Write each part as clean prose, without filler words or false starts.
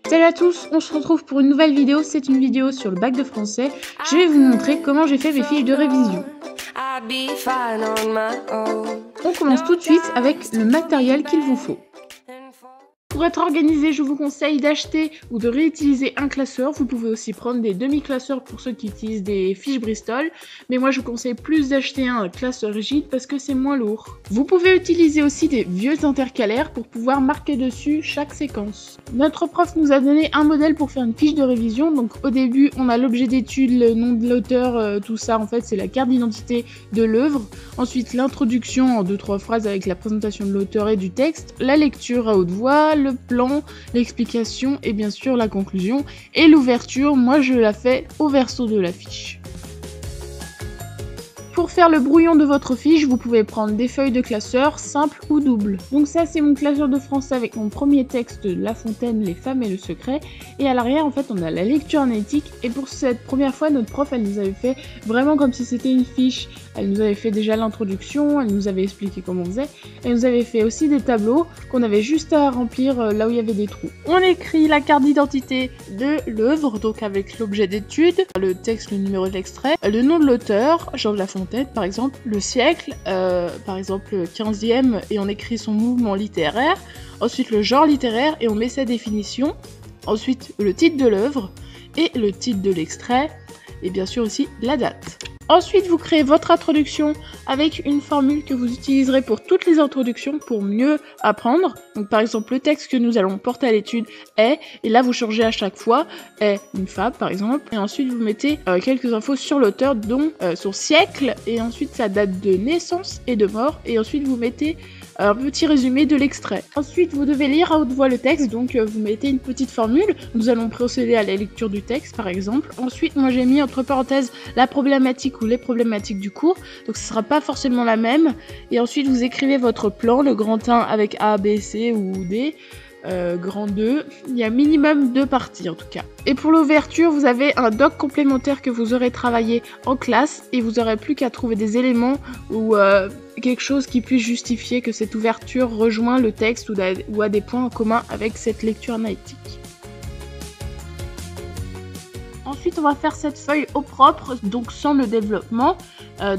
Salut à tous, on se retrouve pour une nouvelle vidéo, c'est une vidéo sur le bac de français. Je vais vous montrer comment j'ai fait mes fiches de révision. On commence tout de suite avec le matériel qu'il vous faut. Pour être organisé, je vous conseille d'acheter ou de réutiliser un classeur. Vous pouvez aussi prendre des demi-classeurs pour ceux qui utilisent des fiches Bristol. Mais moi, je vous conseille plus d'acheter un classeur rigide parce que c'est moins lourd. Vous pouvez utiliser aussi des vieux intercalaires pour pouvoir marquer dessus chaque séquence. Notre prof nous a donné un modèle pour faire une fiche de révision. Donc au début, on a l'objet d'étude, le nom de l'auteur, tout ça. En fait, c'est la carte d'identité de l'œuvre. Ensuite, l'introduction en 2-3 phrases avec la présentation de l'auteur et du texte. La lecture à haute voix, le plan, l'explication et bien sûr la conclusion. Et l'ouverture, moi je la fais au verso de la fiche. Pour faire le brouillon de votre fiche, vous pouvez prendre des feuilles de classeur, simples ou doubles. Donc ça c'est mon classeur de français avec mon premier texte de La Fontaine, Les femmes et le secret. Et à l'arrière en fait on a la lecture analytique. Et pour cette première fois notre prof elle nous avait fait vraiment comme si c'était une fiche. Elle nous avait fait déjà l'introduction, elle nous avait expliqué comment on faisait. Elle nous avait fait aussi des tableaux qu'on avait juste à remplir là où il y avait des trous. On écrit la carte d'identité de l'œuvre, donc avec l'objet d'étude, le texte, le numéro de l'extrait, le nom de l'auteur, Jean de La Fontaine par exemple, le siècle, par exemple 15e, et on écrit son mouvement littéraire, ensuite le genre littéraire et on met sa définition, ensuite le titre de l'œuvre et le titre de l'extrait, et bien sûr aussi la date. Ensuite, vous créez votre introduction avec une formule que vous utiliserez pour toutes les introductions pour mieux apprendre. Donc par exemple, le texte que nous allons porter à l'étude est, et là vous changez à chaque fois, est une fable par exemple, et ensuite vous mettez quelques infos sur l'auteur, dont son siècle, et ensuite sa date de naissance et de mort, et ensuite vous mettez un petit résumé de l'extrait. Ensuite, vous devez lire à haute voix le texte, donc vous mettez une petite formule. Nous allons procéder à la lecture du texte, par exemple. Ensuite, moi j'ai mis entre parenthèses la problématique ou les problématiques du cours, donc ce sera pas forcément la même. Et ensuite, vous écrivez votre plan, le grand 1 avec A, B, C ou D. Grand 2, il y a minimum 2 parties en tout cas. Et pour l'ouverture, vous avez un doc complémentaire que vous aurez travaillé en classe et vous n'aurez plus qu'à trouver des éléments ou quelque chose qui puisse justifier que cette ouverture rejoint le texte ou a des points en commun avec cette lecture analytique. Ensuite, on va faire cette feuille au propre, donc sans le développement.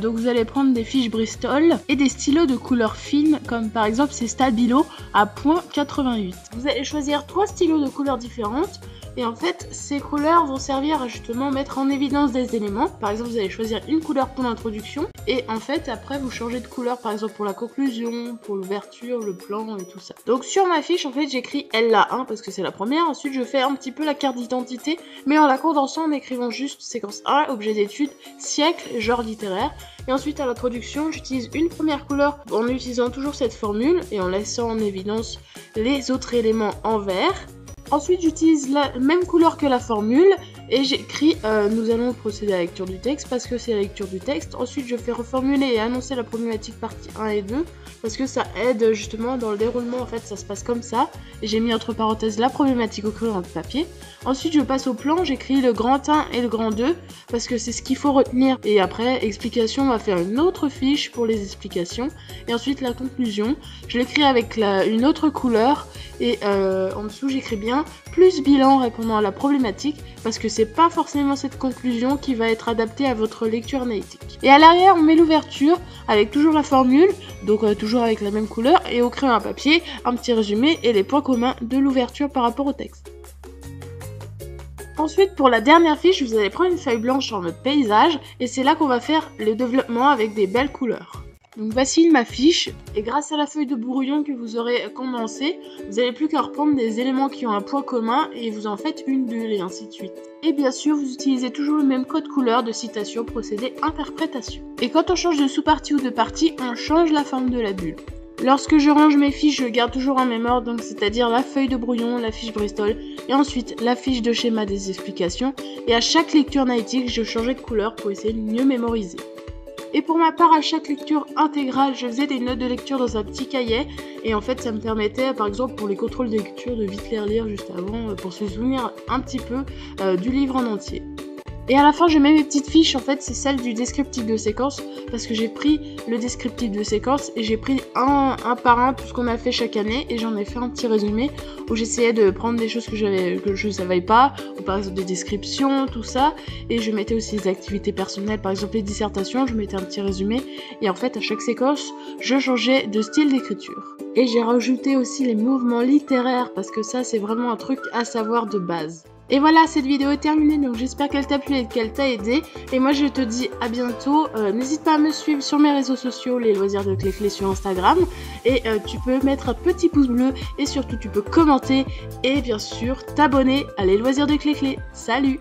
Donc vous allez prendre des fiches Bristol et des stylos de couleur fine, comme par exemple ces Stabilo à .88. Vous allez choisir 3 stylos de couleurs différentes. Et en fait, ces couleurs vont servir à justement mettre en évidence des éléments. Par exemple, vous allez choisir une couleur pour l'introduction. Et en fait, après, vous changez de couleur, par exemple, pour la conclusion, pour l'ouverture, le plan et tout ça. Donc sur ma fiche, en fait, j'écris LA1 parce que c'est la première. Ensuite, je fais un petit peu la carte d'identité, mais en la condensant en écrivant juste séquence 1, objet d'étude, siècle, genre littéraire. Et ensuite, à l'introduction, j'utilise une première couleur en utilisant toujours cette formule et en laissant en évidence les autres éléments en vert. Ensuite, j'utilise la même couleur que la formule et j'écris nous allons procéder à la lecture du texte parce que c'est la lecture du texte. Ensuite, je fais reformuler et annoncer la problématique partie 1 et 2 parce que ça aide justement dans le déroulement. En fait, ça se passe comme ça. Et j'ai mis entre parenthèses la problématique au crayon de papier. Ensuite, je passe au plan, j'écris le grand 1 et le grand 2 parce que c'est ce qu'il faut retenir. Et après, explication, on va faire une autre fiche pour les explications. Et ensuite, la conclusion, je l'écris avec une autre couleur et en dessous, j'écris bien plus bilan répondant à la problématique parce que c'est pas forcément cette conclusion qui va être adaptée à votre lecture analytique. Et à l'arrière, on met l'ouverture avec toujours la formule, donc toujours avec la même couleur, et au crayon à papier, un petit résumé et les points communs de l'ouverture par rapport au texte. Ensuite, pour la dernière fiche, vous allez prendre une feuille blanche en mode paysage, et c'est là qu'on va faire le développement avec des belles couleurs. Donc voici ma fiche, et grâce à la feuille de brouillon que vous aurez condensée, vous n'avez plus qu'à reprendre des éléments qui ont un point commun et vous en faites une bulle et ainsi de suite. Et bien sûr, vous utilisez toujours le même code couleur de citation, procédé, interprétation. Et quand on change de sous-partie ou de partie, on change la forme de la bulle. Lorsque je range mes fiches, je garde toujours en même ordre, donc c'est-à-dire la feuille de brouillon, la fiche Bristol, et ensuite la fiche de schéma des explications, et à chaque lecture analytique, je changeais de couleur pour essayer de mieux mémoriser. Et pour ma part, à chaque lecture intégrale, je faisais des notes de lecture dans un petit cahier. Et en fait, ça me permettait, par exemple, pour les contrôles de lecture, de vite les relire juste avant, pour se souvenir un petit peu du livre en entier. Et à la fin, je mets mes petites fiches, en fait, c'est celle du descriptif de séquence, parce que j'ai pris le descriptif de séquence et j'ai pris un par un tout ce qu'on a fait chaque année, et j'en ai fait un petit résumé où j'essayais de prendre des choses que je savais pas, ou par exemple des descriptions, tout ça, et je mettais aussi des activités personnelles, par exemple les dissertations, je mettais un petit résumé, et en fait, à chaque séquence, je changeais de style d'écriture. Et j'ai rajouté aussi les mouvements littéraires, parce que ça, c'est vraiment un truc à savoir de base. Et voilà, cette vidéo est terminée, donc j'espère qu'elle t'a plu et qu'elle t'a aidé. Et moi, je te dis à bientôt. N'hésite pas à me suivre sur mes réseaux sociaux, les loisirs de Cléclé sur Instagram. Et tu peux mettre un petit pouce bleu et surtout, tu peux commenter et bien sûr t'abonner à les loisirs de Cléclé. Salut!